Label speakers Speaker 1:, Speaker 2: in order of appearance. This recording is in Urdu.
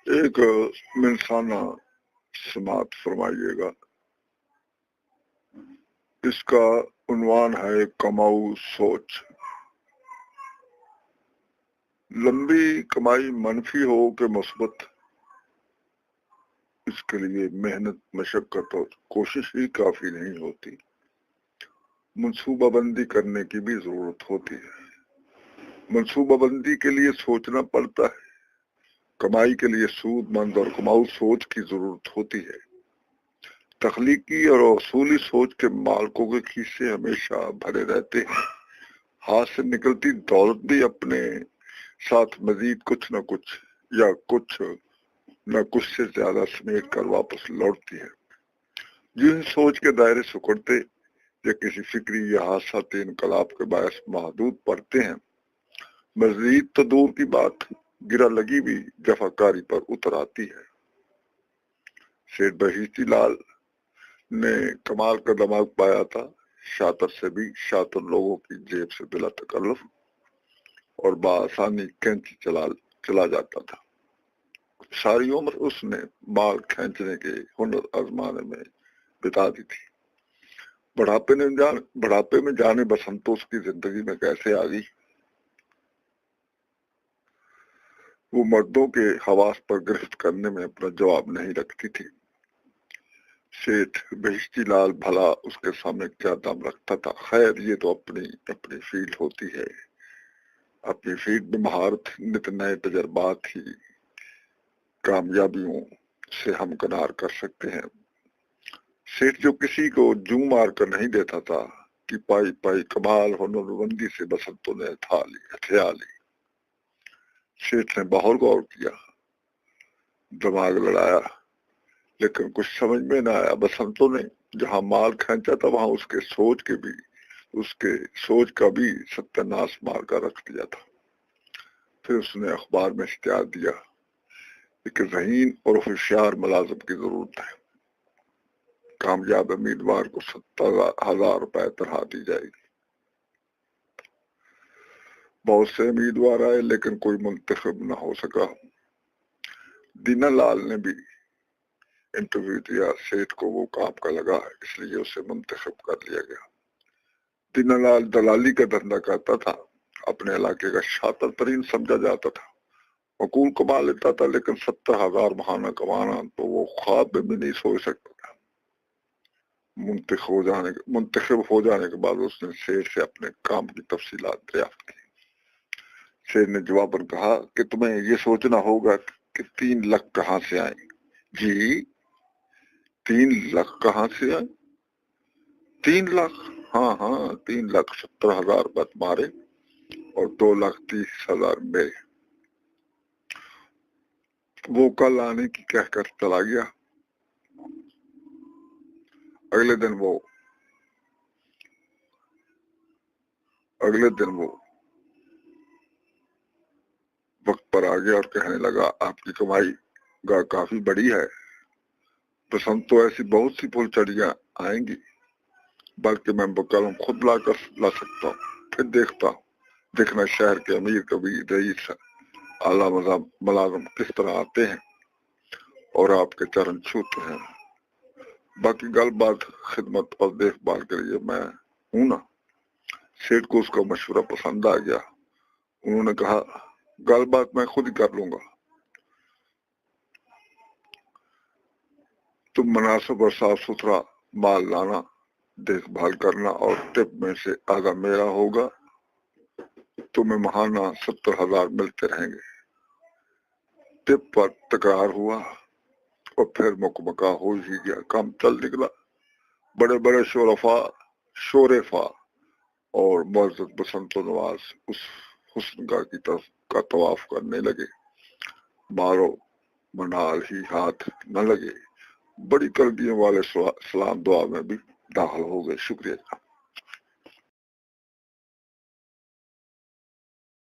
Speaker 1: ایک منصانہ سماعت فرمائیے گا. اس کا عنوان ہے کماو سوچ. لمبی کمائی منفی ہو کہ مثبت، اس کے لیے محنت، مشقت اور کوشش ہی کافی نہیں ہوتی. منصوبہ بندی کرنے کی بھی ضرورت ہوتی ہے. منصوبہ بندی کے لیے سوچنا پڑتا ہے. کمائی کے لیے سود مند اور کماؤ سوچ کی ضرورت ہوتی ہے. تخلیقی اور اصولی سوچ کے مالکوں کے کھیسے ہمیشہ بھرے رہتے ہیں. ہاتھ سے نکلتی دولت بھی اپنے ساتھ مزید کچھ نہ کچھ یا کچھ نہ کچھ سے زیادہ سمیٹ کر واپس لوٹتی ہے. جو ہی سوچ کے دائرے سکڑتے یا کسی فکری یا حادثاتی انقلاب کے باعث محدود پڑتے ہیں، مزید تو دور کی بات گرا لگی بھی جفاکاری پر اتر آتی ہے. شیخ بہشتی لال نے کمال کا دماغ پایا تھا. شاطر سے بھی شاطر لوگوں کی جیب سے بلا تکلف اور بآسانی کینچی چلا جاتا تھا. ساری عمر اس نے مال کھینچنے کے ہنر آزمانے میں بتا دی تھی. بڑھاپے میں جانے بسنتوں اس کی زندگی میں کیسے آ گئی. وہ مردوں کے حواس پر گرفت کرنے میں اپنا جواب نہیں رکھتی تھی. شیخ بہشتی لال بھلا اس کے سامنے کیا دم رکھتا تھا. خیر یہ تو اپنی فیلڈ ہوتی ہے. اپنی فیلڈ میں مہارت نت نئے تجربات ہی کامیابیوں سے ہمکنار کر سکتے ہیں. شیخ جو کسی کو جوں مار کر نہیں دیتا تھا کہ پائی پائی کمال ہنر بندی سے بسنتوں نے ہتھیا لی. شیخ نے بہت غور کیا، دماغ لڑایا، لیکن کچھ سمجھ میں نہ آیا. بسنتوں نے جہاں مال کھینچا تھا وہاں اس کے سوچ کا بھی ستیہ ناش مار کر رکھ دیا تھا. پھر اس نے اخبار میں اشتہار دیا کہ ذہین اور ہوشیار ملازم کی ضرورت ہے. کامیاب امیدوار کو 70,000 روپے تنخواہ دی جائے گی. بہت سے امیدوار آئے لیکن کوئی منتخب نہ ہو سکا. دینا لال نے بھی انٹرویو دیا. شیخ کو وہ کام کا لگا، اس لیے اسے منتخب کر لیا گیا. دینا لال دلالی کا دھندا کرتا تھا. اپنے علاقے کا شاطر ترین سمجھا جاتا تھا. معقول کما لیتا تھا لیکن 70,000 ماہانہ کمانا تو وہ خواب میں بھی نہیں سوچ سکتا تھا. منتخب ہو جانے کے بعد اس نے شیخ سے اپنے کام کی تفصیلات دریافت کی. شیخ نے جواب پر کہا کہ تمہیں یہ سوچنا ہوگا کہ 3 لاکھ کہاں سے آئیں. جی 3 لاکھ کہاں سے آئیں؟ 3 لاکھ؟ ہاں 3,70,000 بت مارے اور 2,30,000 میرے. وہ کل آنے کی کہہ کر چلا گیا. اگلے دن وہ وقت پر آ گیا اور کہنے لگا آپ کی کمائی گاہ کافی بڑی ہے. پسند تو ایسی بہت سی پھول چڑیاں آئیں گی، بلکہ میں بقلم خود لا سکتا ہوں. پھر دیکھنا شہر کے امیر کبیر رئیس اعلیٰ ملازم کس طرح آتے ہیں اور آپ کے چرن چھوتے ہیں. باقی گل بات خدمت اور دیکھ بھال کے لیے میں ہوں نا. شیخ کو اس کا مشورہ پسند آ گیا. انہوں نے کہا گل بات میں خود ہی کر لوں گا. تم مناسب اور صاف ستھرا مال لانا، دیکھ بھال کرنا اور ٹپ میں سے آدھا میرا ہوگا. تمہیں ماہانہ 70,000 ملتے رہیں گے. ٹپ پر تکرار ہوا اور پھر مکمکا ہو ہی گیا. کام چل نکلا. بڑے بڑے شورفا اور معزز بسنت و نواز اس حسن کا طواف کرنے لگے. مارو منال ہی ہاتھ نہ لگے. بڑی قلبیوں والے سلام دعا میں بھی داخل ہو گئے. شکریہ.